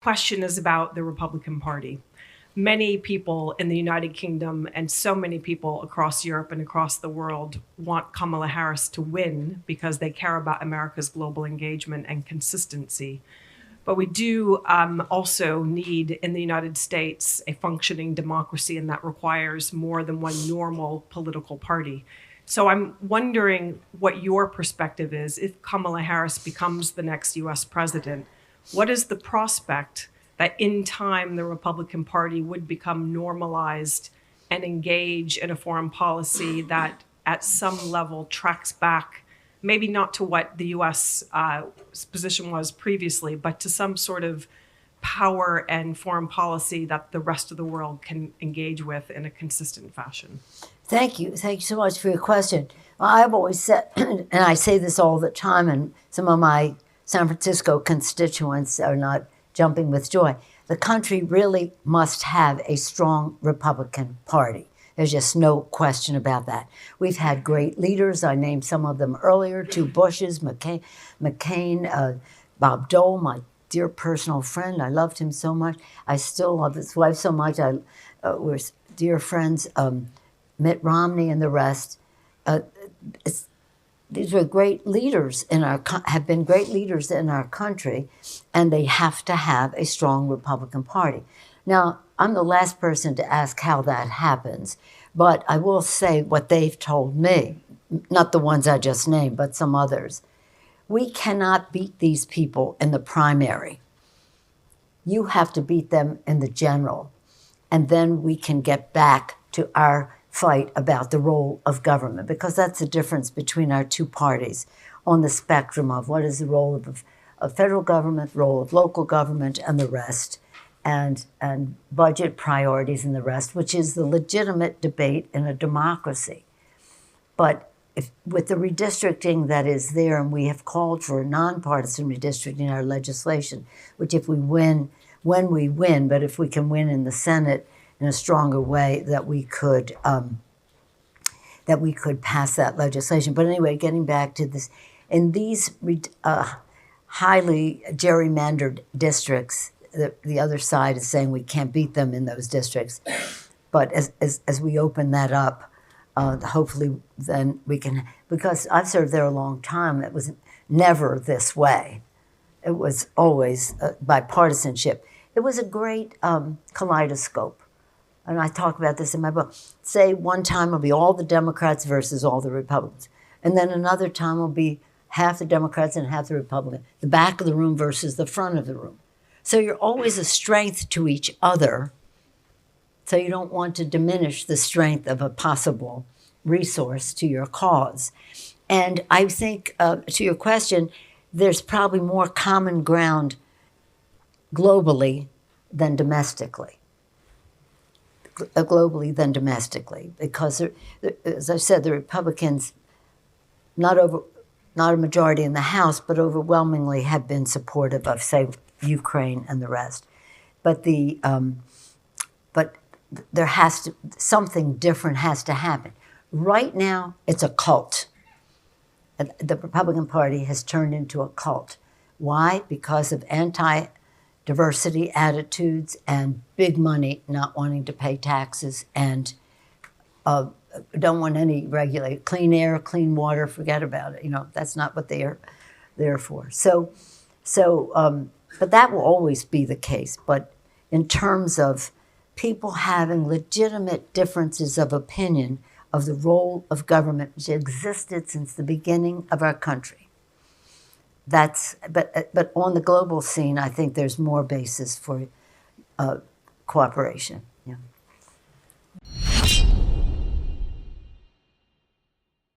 question is about the Republican Party. Many people in the United Kingdom and so many people across Europe and across the world want Kamala Harris to win because they care about America's global engagement and consistency. But we do also need in the United States a functioning democracy, and that requires more than one normal political party. So I'm wondering what your perspective is if Kamala Harris becomes the next US president. What is the prospect that in time the Republican Party would become normalized and engage in a foreign policy that at some level tracks back, maybe not to what the US position was previously, but to some sort of power and foreign policy that the rest of the world can engage with in a consistent fashion? Thank you. Thank you so much for your question. Well, I've always said, and I say this all the time, and some of my San Francisco constituents are not jumping with joy. The country really must have a strong Republican Party. There's just no question about that. We've had great leaders. I named some of them earlier, 2 Bushes, McCain, Bob Dole, my dear personal friend. I loved him so much. I still love his wife so much. We're dear friends, Mitt Romney and the rest. These were great leaders have been great leaders in our country, and they have to have a strong Republican Party. Now, I'm the last person to ask how that happens, but I will say what they've told me, not the ones I just named, but some others. We cannot beat these people in the primary. You have to beat them in the general, and then we can get back to our fight about the role of government, because that's the difference between our 2 parties on the spectrum of what is the role of federal government, role of local government, and the rest, and budget priorities and the rest, which is the legitimate debate in a democracy. But with the redistricting that is there, and we have called for a nonpartisan redistricting in our legislation, which if we win, when we win, but if we can win in the Senate in a stronger way, that we could pass that legislation. But anyway, getting back to this, in these highly gerrymandered districts, the other side is saying we can't beat them in those districts. But as we open that up, hopefully then we can, because I've served there a long time, it was never this way. It was always bipartisanship. It was a great kaleidoscope. And I talk about this in my book. Say one time it'll be all the Democrats versus all the Republicans. And then another time will be half the Democrats and half the Republicans. The back of the room versus the front of the room. So you're always a strength to each other. So you don't want to diminish the strength of a possible resource to your cause. And I think, to your question, there's probably more common ground globally than domestically. Because as I said, the Republicans, not a majority in the House, but overwhelmingly have been supportive of, say, Ukraine and the rest. But there has to, something different has to happen. Right now, it's a cult. The Republican Party has turned into a cult. Why? Because of anti-diversity attitudes and big money not wanting to pay taxes and don't want any regulate clean air, clean water, forget about it. You know, that's not what they are there for. But that will always be the case. But in terms of people having legitimate differences of opinion of the role of government, which existed since the beginning of our country. But on the global scene, I think there's more basis for cooperation. Yeah.